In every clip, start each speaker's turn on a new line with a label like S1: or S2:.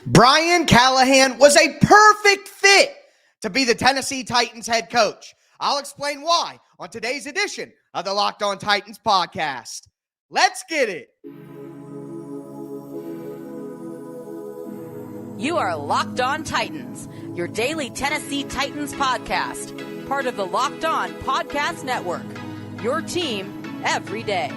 S1: Brian Callahan was a perfect fit to be the Tennessee Titans head coach. I'll explain why on today's edition of the Locked On Titans podcast. Let's get it.
S2: You are Locked On Titans, your daily Tennessee Titans podcast, part of the Locked On Podcast Network, your team every day.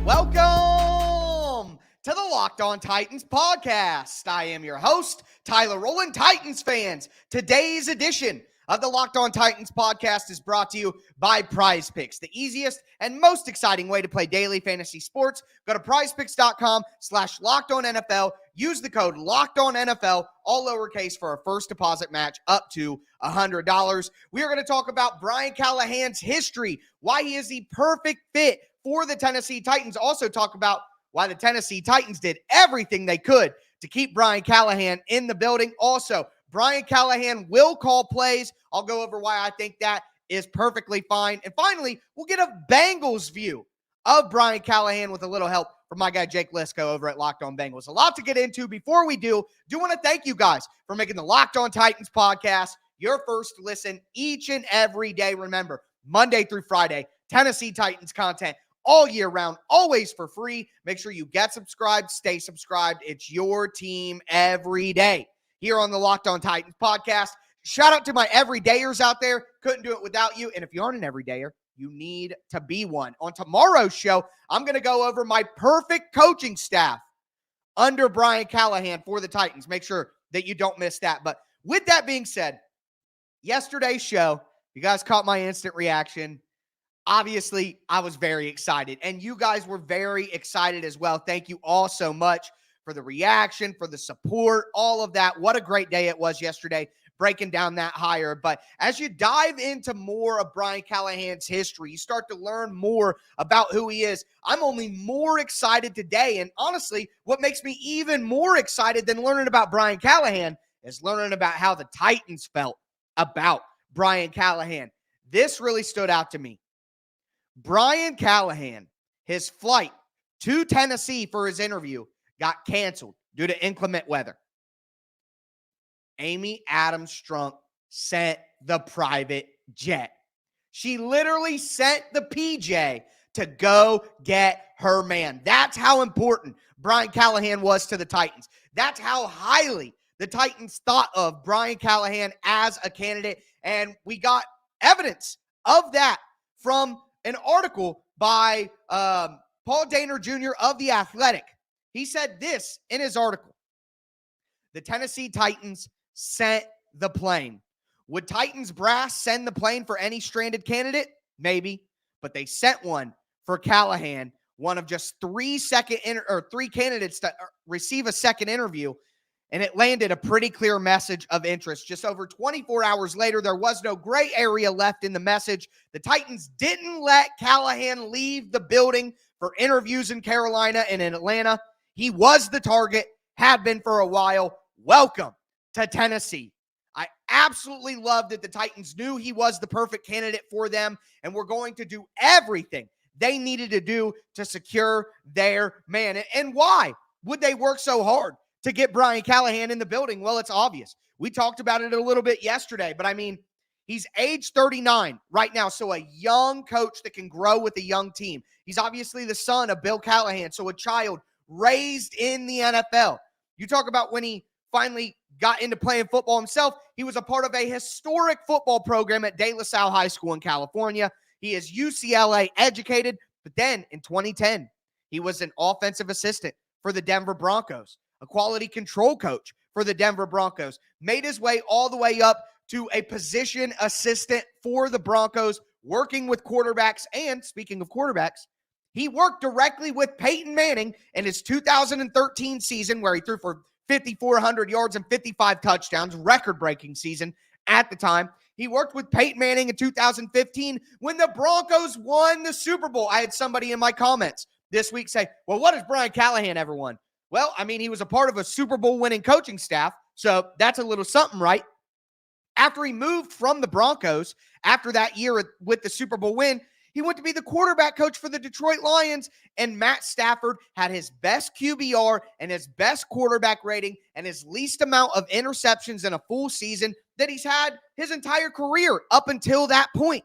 S1: Welcome to the Locked On Titans podcast. I am your host, Tyler Rowland. Titans fans, today's edition of the Locked On Titans podcast is brought to you by Prize Picks, the easiest and most exciting way to play daily fantasy sports. Go to prizepicks.com/LockedOnNFL. Use the code LockedOnNFL, all lowercase, for a first deposit match up to $100. We are going to talk about Brian Callahan's history, why he is the perfect fit for the Tennessee Titans. Also talk about why the Tennessee Titans did everything they could to keep Brian Callahan in the building. Also, Brian Callahan will call plays. I'll go over why I think that is perfectly fine. And finally, we'll get a Bengals view of Brian Callahan with a little help from my guy Jake Liscow over at Locked On Bengals. A lot to get into. Before we do want to thank you guys for making the Locked On Titans podcast your first listen each and every day. Remember, Monday through Friday, Tennessee Titans content all year round, always for free. Make sure you get subscribed, stay subscribed. It's your team every day here on the Locked On Titans podcast. Shout out to my everydayers out there. Couldn't do it without you. And if you aren't an everydayer, you need to be one. On tomorrow's show, I'm going to go over my perfect coaching staff under Brian Callahan for the Titans. Make sure that you don't miss that. But with that being said, yesterday's show, you guys caught my instant reaction. Obviously, I was very excited, and you guys were very excited as well. Thank you all so much for the reaction, for the support, all of that. What a great day it was yesterday, breaking down that hire. But as you dive into more of Brian Callahan's history, you start to learn more about who he is. I'm only more excited today, and honestly, what makes me even more excited than learning about Brian Callahan is learning about how the Titans felt about Brian Callahan. This really stood out to me. Brian Callahan, his flight to Tennessee for his interview got canceled due to inclement weather. Amy Adams Strunk sent the private jet. She literally sent the PJ to go get her man. That's how important Brian Callahan was to the Titans. That's how highly the Titans thought of Brian Callahan as a candidate. And we got evidence of that from an article by Paul Dehner Jr. of The Athletic. He said this in his article: the Tennessee Titans sent the plane. Would Titans brass send the plane for any stranded candidate? Maybe, but they sent one for Callahan, one of just three candidates to receive a second interview, and it landed a pretty clear message of interest. Just over 24 hours later, there was no gray area left in the message. The Titans didn't let Callahan leave the building for interviews in Carolina and in Atlanta. He was the target, had been for a while. Welcome to Tennessee. I absolutely love that the Titans knew he was the perfect candidate for them, and were going to do everything they needed to do to secure their man. And why would they work so hard to get Brian Callahan in the building? Well, it's obvious. We talked about it a little bit yesterday, but I mean, he's age 39 right now, so a young coach that can grow with a young team. He's obviously the son of Bill Callahan, so a child raised in the NFL. You talk about when he finally got into playing football himself, he was a part of a historic football program at De La Salle High School in California. He is UCLA educated, but then in 2010, he was an offensive assistant for the Denver Broncos, a quality control coach for the Denver Broncos, made his way all the way up to a position assistant for the Broncos, working with quarterbacks. And speaking of quarterbacks, he worked directly with Peyton Manning in his 2013 season, where he threw for 5,400 yards and 55 touchdowns, record-breaking season at the time. He worked with Peyton Manning in 2015 when the Broncos won the Super Bowl. I had somebody in my comments this week say, well, what has Brian Callahan ever won? Well, I mean, he was a part of a Super Bowl winning coaching staff, so that's a little something, right? After he moved from the Broncos, after that year with the Super Bowl win, he went to be the quarterback coach for the Detroit Lions, and Matt Stafford had his best QBR and his best quarterback rating and his least amount of interceptions in a full season that he's had his entire career up until that point.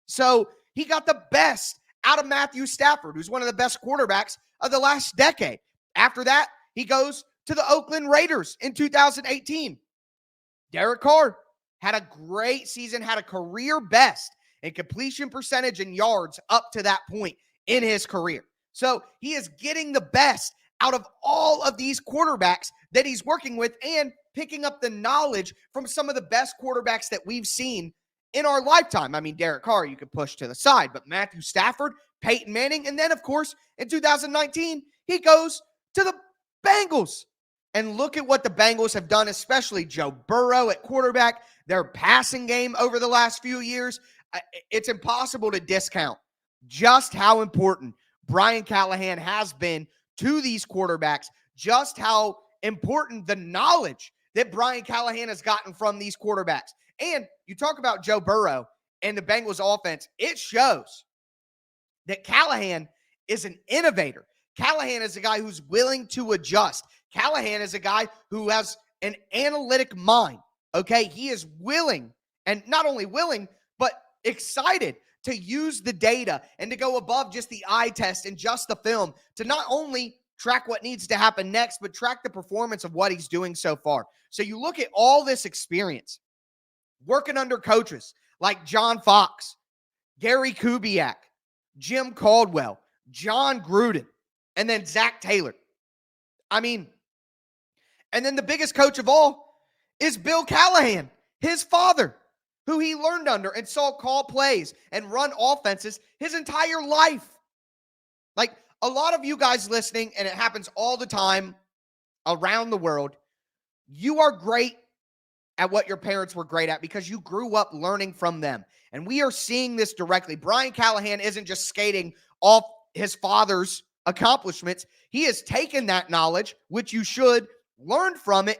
S1: So he got the best out of Matthew Stafford, who's one of the best quarterbacks of the last decade. After that, he goes to the Oakland Raiders in 2018. Derek Carr had a great season, had a career best in completion percentage and yards up to that point in his career. So he is getting the best out of all of these quarterbacks that he's working with and picking up the knowledge from some of the best quarterbacks that we've seen in our lifetime. I mean, Derek Carr, you could push to the side, but Matthew Stafford, Peyton Manning, and then, of course, in 2019, he goes to the Bengals. And look at what the Bengals have done, especially Joe Burrow at quarterback, their passing game over the last few years. It's impossible to discount just how important Brian Callahan has been to these quarterbacks, just how important the knowledge that Brian Callahan has gotten from these quarterbacks. And you talk about Joe Burrow and the Bengals offense, it shows that Callahan is an innovator. Callahan is a guy who's willing to adjust. Callahan is a guy who has an analytic mind, okay? He is willing, and not only willing, but excited to use the data and to go above just the eye test and just the film to not only track what needs to happen next, but track the performance of what he's doing so far. So you look at all this experience, working under coaches like John Fox, Gary Kubiak, Jim Caldwell, John Gruden, and then Zac Taylor. I mean, and then the biggest coach of all is Bill Callahan, his father, who he learned under and saw call plays and run offenses his entire life. Like a lot of you guys listening, and it happens all the time around the world, you are great at what your parents were great at because you grew up learning from them. And we are seeing this directly. Brian Callahan isn't just skating off his father's accomplishments. He has taken that knowledge, which you should, learned from it,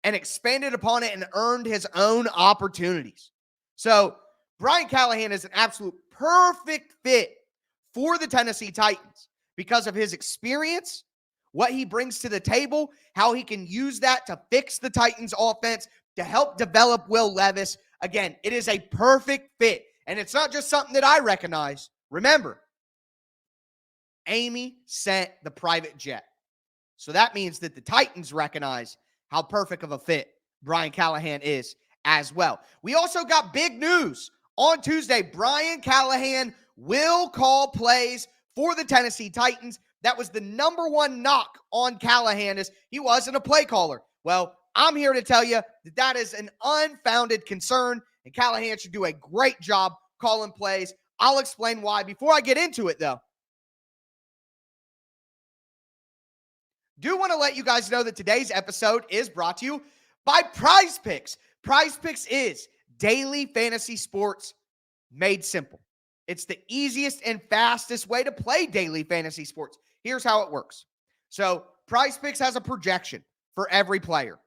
S1: and expanded upon it and earned his own opportunities. So Brian Callahan is an absolute perfect fit for the Tennessee Titans because of his experience, what he brings to the table, how he can use that to fix the Titans offense, to help develop Will Levis. Again, it is a perfect fit. And it's not just something that I recognize. Remember, Amy sent the private jet. So that means that the Titans recognize how perfect of a fit Brian Callahan is as well. We also got big news on Tuesday. Brian Callahan will call plays for the Tennessee Titans. That was the number one knock on Callahan, is he wasn't a play caller. Well, I'm here to tell you that that is an unfounded concern, and Callahan should do a great job calling plays. I'll explain why. Before I get into it, though, do want to let you guys know that today's episode is brought to you by Prize Picks. Prize Picks is daily fantasy sports made simple. It's the easiest and fastest way to play daily fantasy sports. Here's how it works. So Prize Picks has a projection for every player.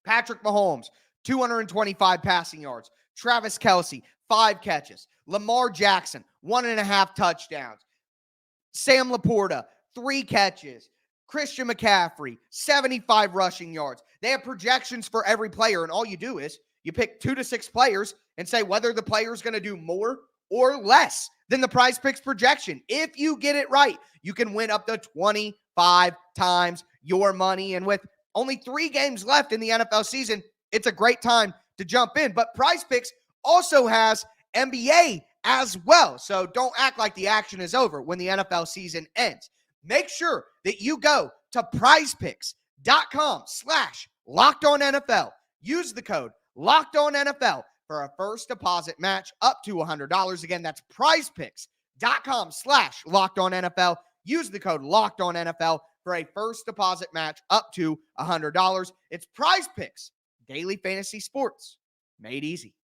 S1: Patrick Mahomes, 225 passing yards. Travis Kelce, 5 catches. Lamar Jackson, 1.5 touchdowns. Sam Laporta, 3 catches. Christian McCaffrey, 75 rushing yards. They have projections for every player, and all you do is you pick 2 to 6 players and say whether the player is going to do more or less than the Prize Picks projection. If you get it right, you can win up to 25 times your money. And with only 3 games left in the NFL season, it's a great time to jump in. But Prize Picks also has NBA as well. So don't act like the action is over when the NFL season ends. Make sure that you go to prizepicks.com/LockedOnNFL. Use the code LockedOnNFL for a first deposit match up to $100. Again, that's prizepicks.com/LockedOnNFL. Use the code LockedOnNFL for a first deposit match up to $100. It's Prize Picks, daily fantasy sports made easy.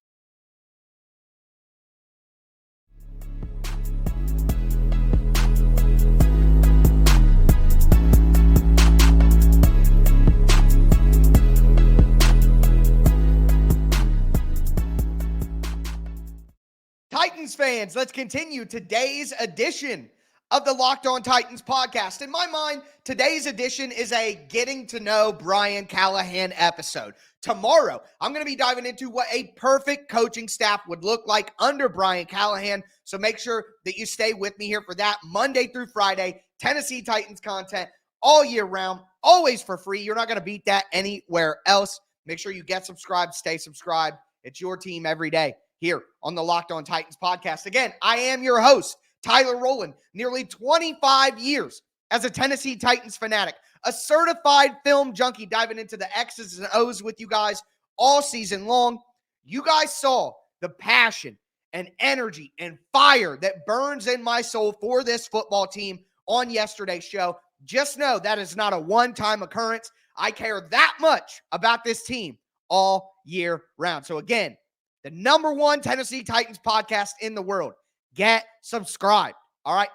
S1: Titans fans, let's continue today's edition of the Locked On Titans podcast. In my mind, today's edition is a getting to know Brian Callahan episode. Tomorrow, I'm going to be diving into what a perfect coaching staff would look like under Brian Callahan. So make sure that you stay with me here for that. Monday through Friday, Tennessee Titans content all year round, always for free. You're not going to beat that anywhere else. Make sure you get subscribed, stay subscribed. It's your team every day here on the Locked On Titans podcast. Again, I am your host, Tyler Rowland, nearly 25 years as a Tennessee Titans fanatic, a certified film junkie, diving into the X's and O's with you guys all season long. You guys saw the passion and energy and fire that burns in my soul for this football team on yesterday's show. Just know that is not a one-time occurrence. I care that much about this team all year round. So again, the number one Tennessee Titans podcast in the world. Get subscribed. All right.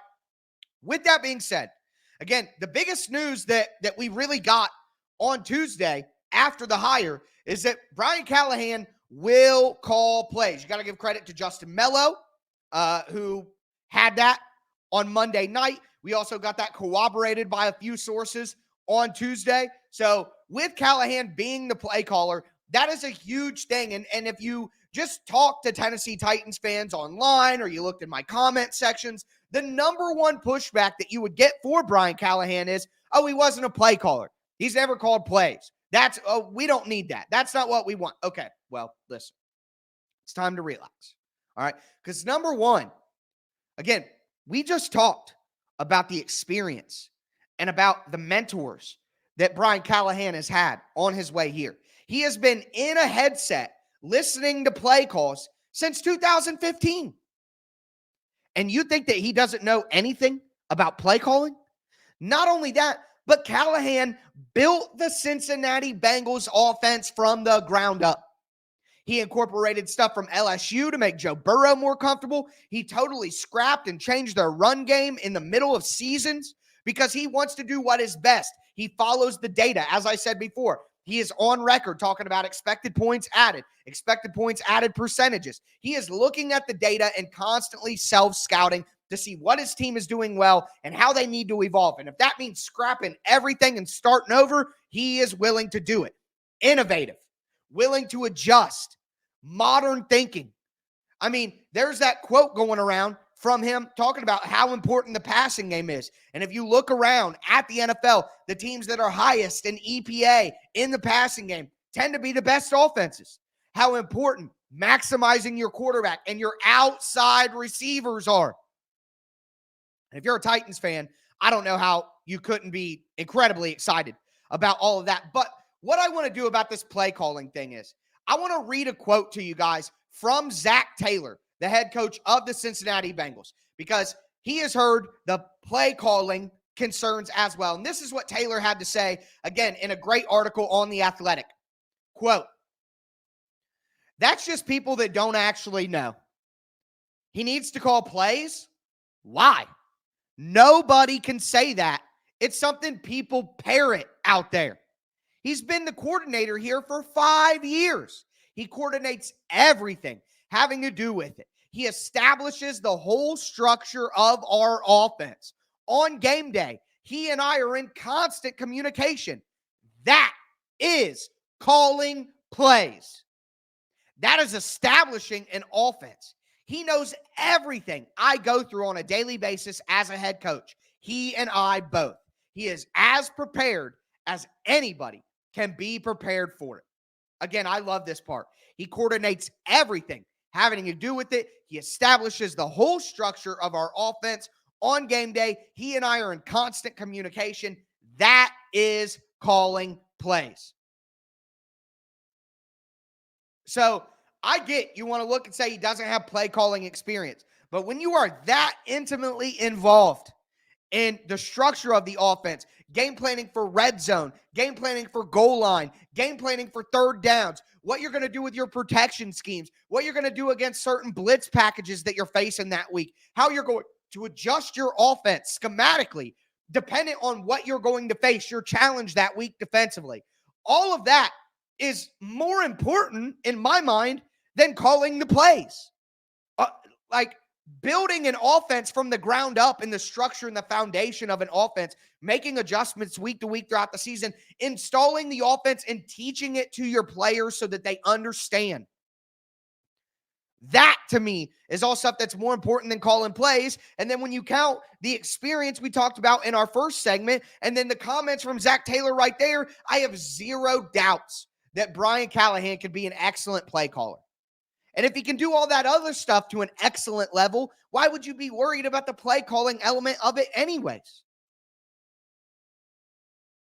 S1: With that being said, again, the biggest news that we really got on Tuesday after the hire is that Brian Callahan will call plays. You got to give credit to Justin Mello, who had that on Monday night. We also got that corroborated by a few sources on Tuesday. So with Callahan being the play caller, that is a huge thing. And if you just talk to Tennessee Titans fans online or you looked in my comment sections, the number one pushback that you would get for Brian Callahan is, oh, he wasn't a play caller. He's never called plays. We don't need that. That's not what we want. Okay, well, listen, it's time to relax. All right, because number one, again, we just talked about the experience and about the mentors that Brian Callahan has had on his way here. He has been in a headset listening to play calls since 2015. And you think that he doesn't know anything about play calling? Not only that, but Callahan built the Cincinnati Bengals offense from the ground up. He incorporated stuff from LSU to make Joe Burrow more comfortable. He totally scrapped and changed their run game in the middle of seasons because he wants to do what is best. He follows the data. As I said before, he is on record talking about expected points added percentages. He is looking at the data and constantly self-scouting to see what his team is doing well and how they need to evolve. And if that means scrapping everything and starting over, he is willing to do it. Innovative, willing to adjust, modern thinking. I mean, there's that quote going around from him talking about how important the passing game is. And if you look around at the NFL, the teams that are highest in EPA in the passing game tend to be the best offenses. How important maximizing your quarterback and your outside receivers are. And if you're a Titans fan, I don't know how you couldn't be incredibly excited about all of that. But what I want to do about this play calling thing is I want to read a quote to you guys from Zac Taylor, the head coach of the Cincinnati Bengals, because he has heard the play calling concerns as well. And this is what Taylor had to say, again, in a great article on The Athletic. Quote, "That's just people that don't actually know. He needs to call plays? Why? Nobody can say that. It's something people parrot out there. He's been the coordinator here for 5 years. He coordinates everything having to do with it. He establishes the whole structure of our offense. On game day, he and I are in constant communication. That is calling plays. That is establishing an offense. He knows everything I go through on a daily basis as a head coach. He and I both. He is as prepared as anybody can be prepared for it." Again, I love this part. He coordinates everything having to do with it. He establishes the whole structure of our offense. On game day, he and I are in constant communication. That is calling plays. So I get you want to look and say he doesn't have play calling experience. But when you are that intimately involved in the structure of the offense, game planning for red zone, game planning for goal line, game planning for third downs, what you're going to do with your protection schemes, what you're going to do against certain blitz packages that you're facing that week, how you're going to adjust your offense schematically, dependent on what you're going to face, your challenge that week defensively. All of that is more important in my mind than calling the plays. building an offense from the ground up in the structure and the foundation of an offense, making adjustments week to week throughout the season, installing the offense and teaching it to your players so that they understand. That, to me, is all stuff that's more important than calling plays. And then when you count the experience we talked about in our first segment, and then the comments from Zac Taylor right there, I have zero doubts that Brian Callahan could be an excellent play caller. And if he can do all that other stuff to an excellent level, why would you be worried about the play calling element of it anyways?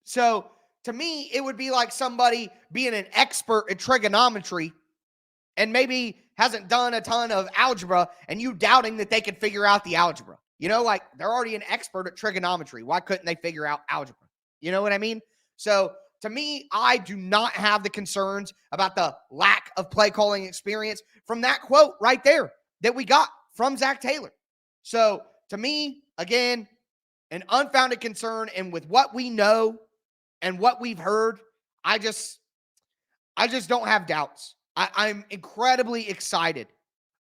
S1: So, to me, it would be like somebody being an expert at trigonometry and maybe hasn't done a ton of algebra and you doubting that they could figure out the algebra. You know, like they're already an expert at trigonometry. Why couldn't they figure out algebra? You know what I mean? So to me, I do not have the concerns about the lack of play calling experience from that quote right there that we got from Zac Taylor. So to me, again, an unfounded concern. And with what we know and what we've heard, I just don't have doubts. I'm incredibly excited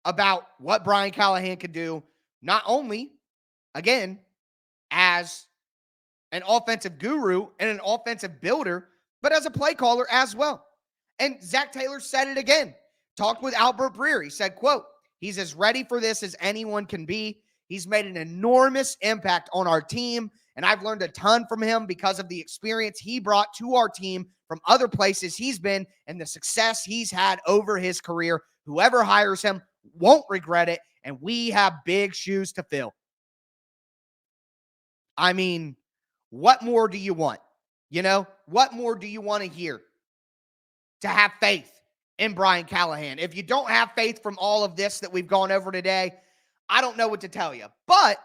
S1: about what Brian Callahan can do, not only, again, as an offensive guru and an offensive builder, but as a play caller as well. And Zac Taylor said it again. Talked with Albert Breer. He said, quote, "He's as ready for this as anyone can be. He's made an enormous impact on our team, and I've learned a ton from him because of the experience he brought to our team from other places he's been and the success he's had over his career. Whoever hires him won't regret it, and we have big shoes to fill." I mean, what more do you want? You know, what more do you want to hear? To have faith in Brian Callahan. If you don't have faith from all of this that we've gone over today, I don't know what to tell you. But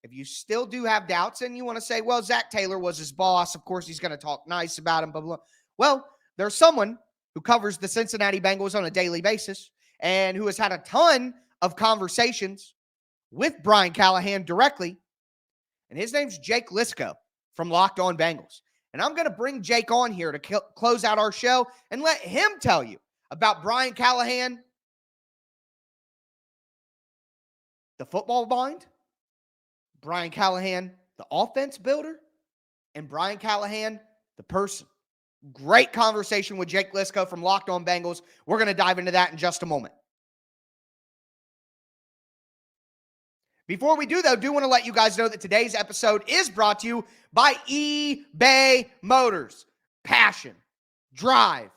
S1: if you still do have doubts and you want to say, well, Zac Taylor was his boss, of course he's going to talk nice about him, blah, blah, blah. Well, there's someone who covers the Cincinnati Bengals on a daily basis and who has had a ton of conversations with Brian Callahan directly, and his name's Jake Liscow from Locked On Bengals. And I'm going to bring Jake on here to close out our show and let him tell you about Brian Callahan, the football mind, Brian Callahan, the offense builder, and Brian Callahan, the person. Great conversation with Jake Liscow from Locked On Bengals. We're going to dive into that in just a moment. Before we do, though, do want to let you guys know that today's episode is brought to you by eBay Motors. Passion, drive,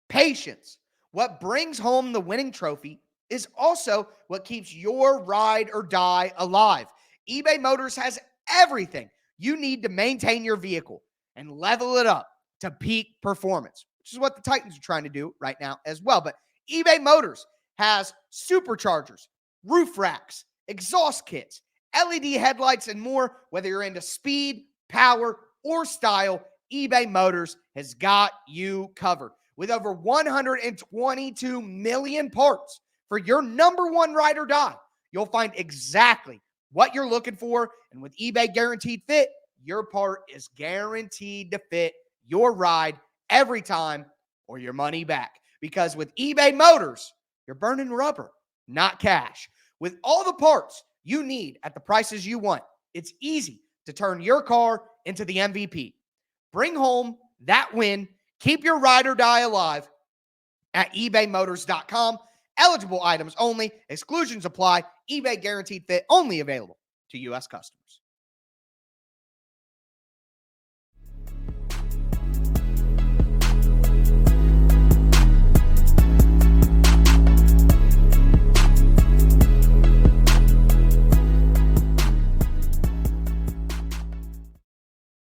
S1: patience. What brings home the winning trophy is also what keeps your ride or die alive. eBay Motors has everything you need to maintain your vehicle and level it up to peak performance, which is what the Titans are trying to do right now as well. But eBay Motors has superchargers, roof racks, exhaust kits, LED headlights, and more. Whether you're into speed, power, or style, eBay Motors has got you covered. With over 122 million parts for your number one ride or die, you'll find exactly what you're looking for. And with eBay Guaranteed Fit, your part is guaranteed to fit your ride every time or your money back. Because with eBay Motors, you're burning rubber, not cash. With all the parts you need at the prices you want, it's easy to turn your car into the MVP. Bring home that win. Keep your ride or die alive at ebaymotors.com. Eligible items only. Exclusions apply. eBay Guaranteed Fit only available to U.S. customers.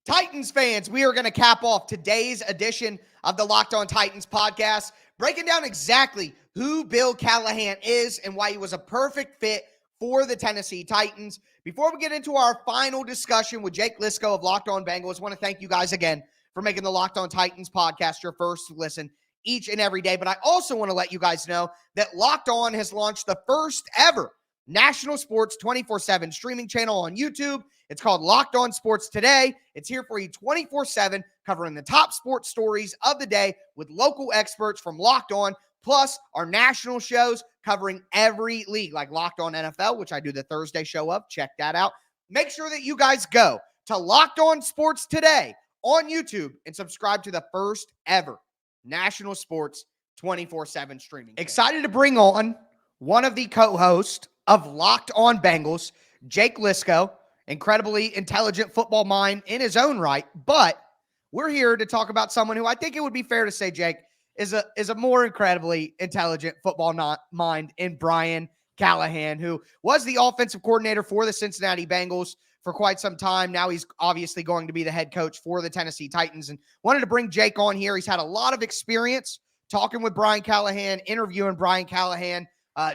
S1: Titans fans, we are going to cap off today's edition of the Locked On Titans podcast, breaking down exactly who Bill Callahan is and why he was a perfect fit for the Tennessee Titans. Before we get into our final discussion with Jake Liscow of Locked On Bengals, I want to thank you guys again for making the Locked On Titans podcast your first listen each and every day. But I also want to let you guys know that Locked On has launched the first ever national sports 24/7 streaming channel on YouTube. It's called Locked On Sports Today. It's here for you 24/7, covering the top sports stories of the day with local experts from Locked On, plus our national shows covering every league, like Locked On NFL, which I do the Thursday show of. Check that out. Make sure that you guys go to Locked On Sports today on YouTube and subscribe to the first ever national sports 24/7 streaming. Excited to bring on one of the co-hosts of Locked On Bengals, Jake Liscow, incredibly intelligent football mind in his own right, but we're here to talk about someone who I think it would be fair to say, Jake, is a more incredibly intelligent football mind in Brian Callahan, who was the offensive coordinator for the Cincinnati Bengals for quite some time. Now he's obviously going to be the head coach for the Tennessee Titans, and wanted to bring Jake on here. He's had a lot of experience talking with Brian Callahan, interviewing Brian Callahan.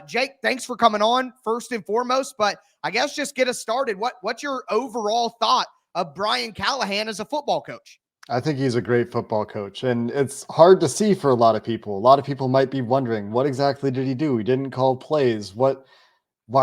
S1: Jake, thanks for coming on first and foremost, but I guess just get us started. What's your overall thought of Brian Callahan as a football coach?
S3: I think he's a great football coach, and it's hard to see for a lot of people. A lot of people might be wondering, what exactly did he do? He didn't call plays. Why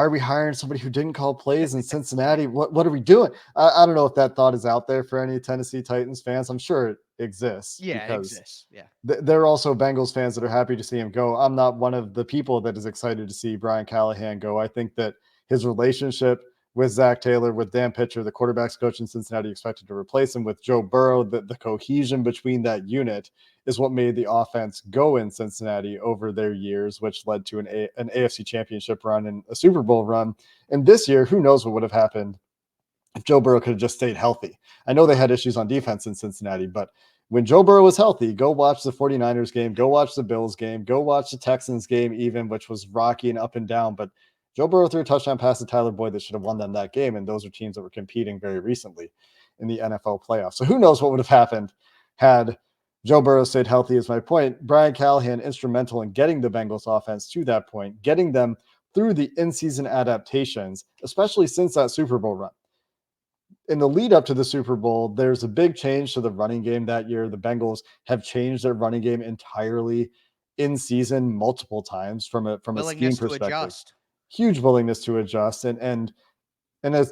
S3: are we hiring somebody who didn't call plays in Cincinnati? What are we doing? I don't know if that thought is out there for any Tennessee Titans fans. I'm sure it exists.
S1: Yeah, it exists. Yeah.
S3: There are also Bengals fans that are happy to see him go. I'm not one of the people that is excited to see Brian Callahan go. I think that his relationship with Zac Taylor, with Dan Pitcher, the quarterback's coach in Cincinnati, expected to replace him, with Joe Burrow, the cohesion between that unit is what made the offense go in Cincinnati over their years, which led to an AFC championship run and a Super Bowl run. And this year, who knows what would have happened if Joe Burrow could have just stayed healthy. I know they had issues on defense in Cincinnati, but when Joe Burrow was healthy, go watch the 49ers game, go watch the Bills game, go watch the Texans game even, which was rocky and up and down, but Joe Burrow threw a touchdown pass to Tyler Boyd that should have won them that game, and those are teams that were competing very recently in the NFL playoffs. So who knows what would have happened had Joe Burrow stayed healthy, is my point. Brian Callahan, instrumental in getting the Bengals offense to that point, getting them through the in-season adaptations, especially since that Super Bowl run. In the lead up to the Super Bowl, there's a big change to the running game that year. The Bengals have changed their running game entirely in season multiple times from a scheme perspective.
S1: Adjust.
S3: Huge willingness to adjust and a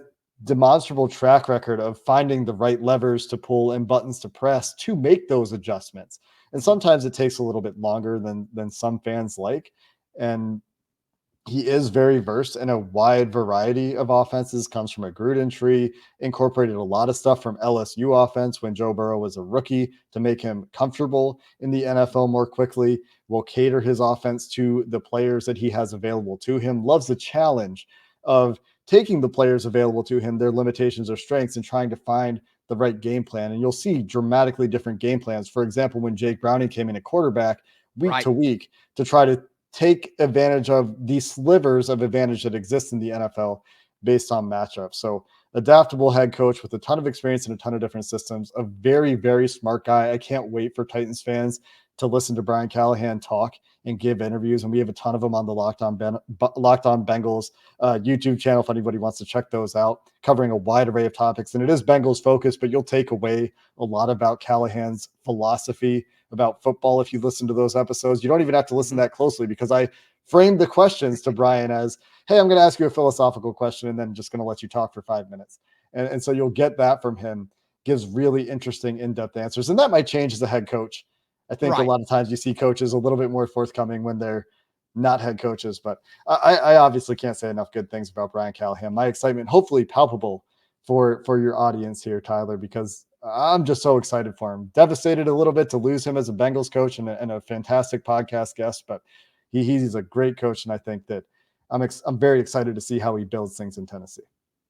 S3: demonstrable track record of finding the right levers to pull and buttons to press to make those adjustments. And sometimes it takes a little bit longer than some fans like. And he is very versed in a wide variety of offenses, comes from a Gruden tree, incorporated a lot of stuff from LSU offense when Joe Burrow was a rookie to make him comfortable in the NFL more quickly, will cater his offense to the players that he has available to him, loves the challenge of taking the players available to him, their limitations or strengths, and trying to find the right game plan. And you'll see dramatically different game plans. For example, when Jake Browning came in at quarterback week to week to try to take advantage of the slivers of advantage that exist in the NFL based on matchups. So adaptable head coach with a ton of experience in a ton of different systems, a very, very smart guy. I can't wait for Titans fans to listen to Brian Callahan talk and give interviews. And we have a ton of them on the Locked On Bengals YouTube channel if anybody wants to check those out, covering a wide array of topics. And it is Bengals focused, but you'll take away a lot about Callahan's philosophy about football if you listen to those episodes. You don't even have to listen that closely because I framed the questions to Brian as, hey, I'm going to ask you a philosophical question and then just going to let you talk for 5 minutes. And so you'll get that from him. Gives really interesting in-depth answers. And that might change as a head coach. I think a lot of times you see coaches a little bit more forthcoming when they're not head coaches, but I obviously can't say enough good things about Brian Callahan. My excitement, hopefully palpable for your audience here, Tyler, because I'm just so excited for him. Devastated a little bit to lose him as a Bengals coach and a fantastic podcast guest, but he's a great coach. And I think that I'm very excited to see how he builds things in Tennessee.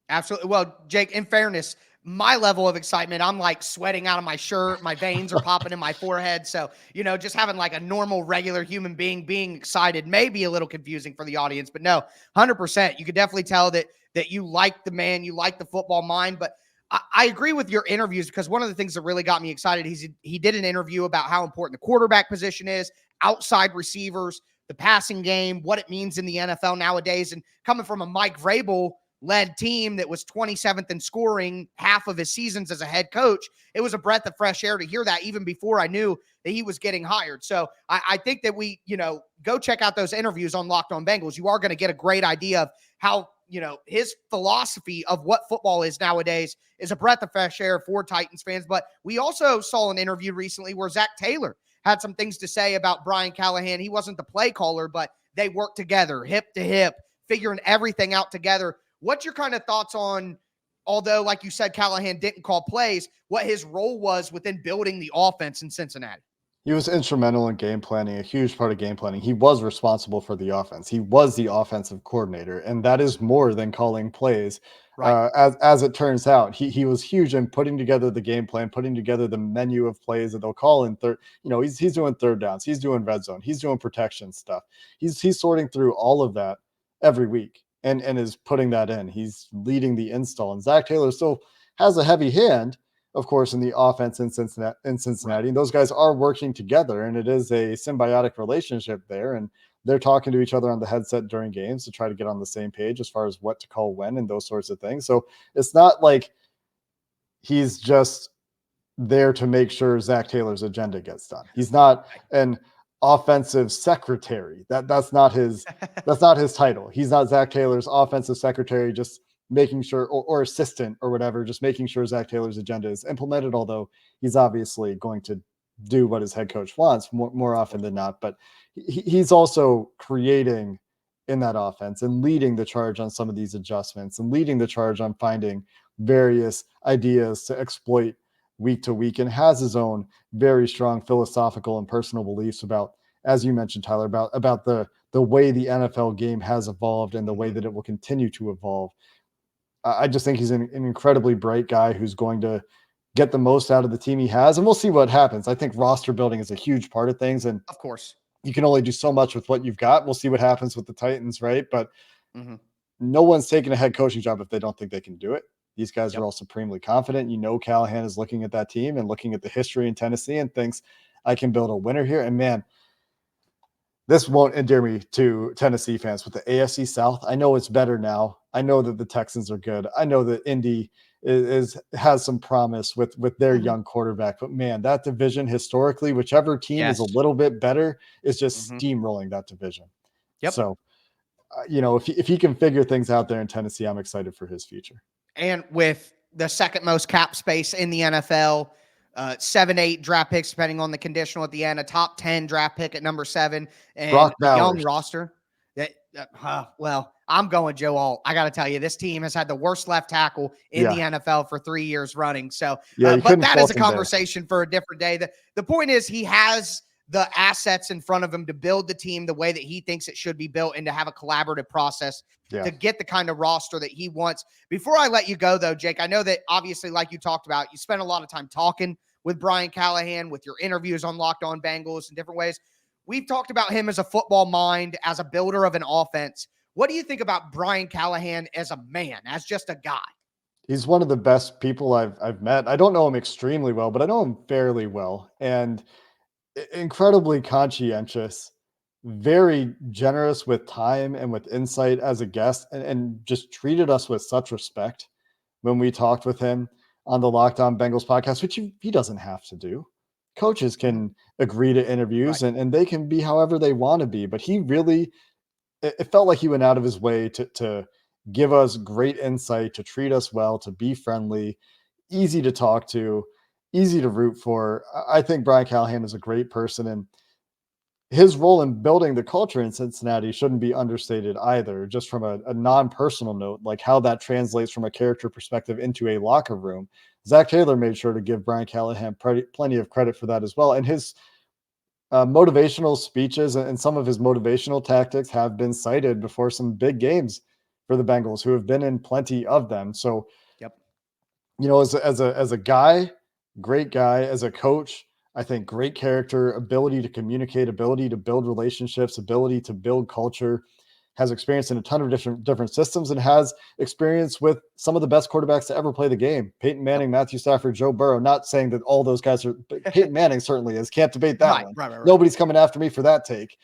S1: Absolutely. Well, Jake, in fairness, my level of excitement, I'm like sweating out of my shirt. My veins are popping in my forehead. So, just having like a normal, regular human being excited may be a little confusing for the audience, but no, 100%. You could definitely tell that you like the man, you like the football mind. But I agree with your interviews because one of the things that really got me excited, he did an interview about how important the quarterback position is, outside receivers, the passing game, what it means in the NFL nowadays. And coming from a Mike Vrabel-led team that was 27th in scoring half of his seasons as a head coach, it was a breath of fresh air to hear that even before I knew that he was getting hired. So I think that we, go check out those interviews on Locked On Bengals. You are going to get a great idea of how, his philosophy of what football is nowadays is a breath of fresh air for Titans fans. But we also saw an interview recently where Zac Taylor had some things to say about Brian Callahan. He wasn't the play caller, but they worked together, hip to hip, figuring everything out together. What's your kind of thoughts on, although, like you said, Callahan didn't call plays, what his role was within building the offense in Cincinnati?
S3: He was instrumental in game planning, a huge part of game planning. He was responsible for the offense. He was the offensive coordinator, and that is more than calling plays.
S1: Right.
S3: As it turns out, he was huge in putting together the game plan, putting together the menu of plays that they'll call in third. He's doing third downs, he's doing red zone, he's doing protection stuff. He's sorting through all of that every week and is putting that in. He's leading the install, and Zac Taylor still has a heavy hand, of course, in the offense in Cincinnati. And those guys are working together, and it is a symbiotic relationship there. And they're talking to each other on the headset during games to try to get on the same page as far as what to call when and those sorts of things. So it's not like he's just there to make sure Zac Taylor's agenda gets done. He's not an offensive secretary. That's not his title. He's not Zac Taylor's offensive secretary, just making sure, or assistant or whatever, just making sure Zac Taylor's agenda is implemented, although he's obviously going to do what his head coach wants more often than not. But he's also creating in that offense and leading the charge on some of these adjustments and leading the charge on finding various ideas to exploit week to week, and has his own very strong philosophical and personal beliefs about, as you mentioned, Tyler, about the way the NFL game has evolved and the way that it will continue to evolve. I just think he's an incredibly bright guy who's going to get the most out of the team he has, and we'll see what happens. I think roster building is a huge part of things, and
S1: of course,
S3: you can only do so much with what you've got. We'll see what happens with the Titans, right? But no one's taking a head coaching job if they don't think they can do it. These guys are all supremely confident. Callahan is looking at that team and looking at the history in Tennessee and thinks, I can build a winner here. And man, this won't endear me to Tennessee fans with the AFC South. I know it's better now. I know that the Texans are good. I know that Indy has some promise with their young quarterback. But man, that division historically, whichever team is a little bit better, is just steamrolling that division.
S1: Yep.
S3: So, if he can figure things out there in Tennessee, I'm excited for his future.
S1: And with the second most cap space in the NFL, 7-8 draft picks, depending on the conditional at the end, a top 10 draft pick at number 7, and a young roster. Well, I'm going Joe Alt. I got to tell you, this team has had the worst left tackle in the NFL for 3 years running. So, but that is a conversation for a different day. The point is, he has the assets in front of him to build the team the way that he thinks it should be built and to have a collaborative process to get the kind of roster that he wants. Before I let you go, though, Jake, I know that obviously, like you talked about, you spent a lot of time talking with Brian Callahan, with your interviews on Locked On Bengals in different ways. We've talked about him as a football mind, as a builder of an offense. What do you think about Brian Callahan as a man, as just a guy?
S3: He's one of the best people I've met. I don't know him extremely well, but I know him fairly well. And incredibly conscientious, very generous with time and with insight as a guest, and just treated us with such respect when we talked with him on the Locked On Bengals podcast, which he doesn't have to do. Coaches can agree to interviews and they can be however they want to be, but he really, it felt like he went out of his way to give us great insight, to treat us well, to be friendly, easy to talk to, easy to root for. I think Brian Callahan is a great person, and his role in building the culture in Cincinnati shouldn't be understated either, just from a non-personal note, like how that translates from a character perspective into a locker room. Zac Taylor made sure to give Brian Callahan plenty of credit for that as well. And his motivational speeches and some of his motivational tactics have been cited before some big games for the Bengals, who have been in plenty of them. So, as a guy, great guy, as a coach, I think great character, ability to communicate, ability to build relationships, ability to build culture, has experience in a ton of different systems, and has experience with some of the best quarterbacks to ever play the game. Peyton Manning, Matthew Stafford, Joe Burrow. Not saying that all those guys are, but Peyton Manning certainly is. Can't debate that one.
S1: Right.
S3: Nobody's coming after me for that take.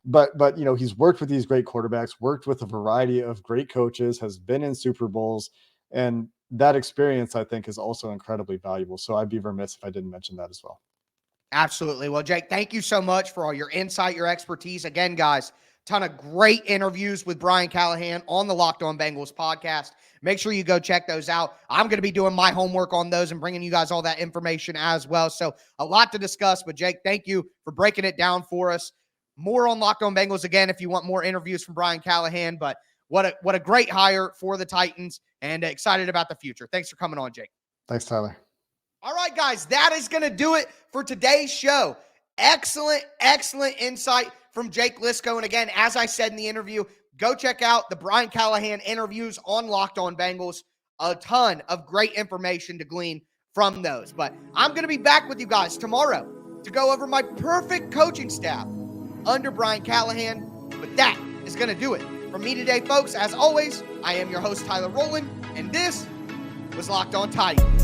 S3: But he's worked with these great quarterbacks, worked with a variety of great coaches, has been in Super Bowls, and that experience, I think, is also incredibly valuable. So I'd be remiss if I didn't mention that as well.
S1: Absolutely. Well, Jake, thank you so much for all your insight, your expertise. Again, guys, Ton of great interviews with Brian Callahan on the Locked On Bengals podcast. Make sure you go check those out. I'm going to be doing my homework on those and bringing you guys all that information as well. So a lot to discuss, but Jake, thank you for breaking it down for us. More on Locked On Bengals again if you want more interviews from Brian Callahan, but what a great hire for the Titans, and excited about the future. Thanks for coming on, Jake.
S3: Thanks, Tyler.
S1: All right, guys, that is going to do it for today's show. Excellent insight from Jake Liscow. And again, as I said in the interview, go check out the Brian Callahan interviews on Locked On Bengals. A ton of great information to glean from those. But I'm going to be back with you guys tomorrow to go over my perfect coaching staff under Brian Callahan. But that is going to do it from me today, folks. As always, I am your host, Tyler Rowland, and this was Locked On Titans.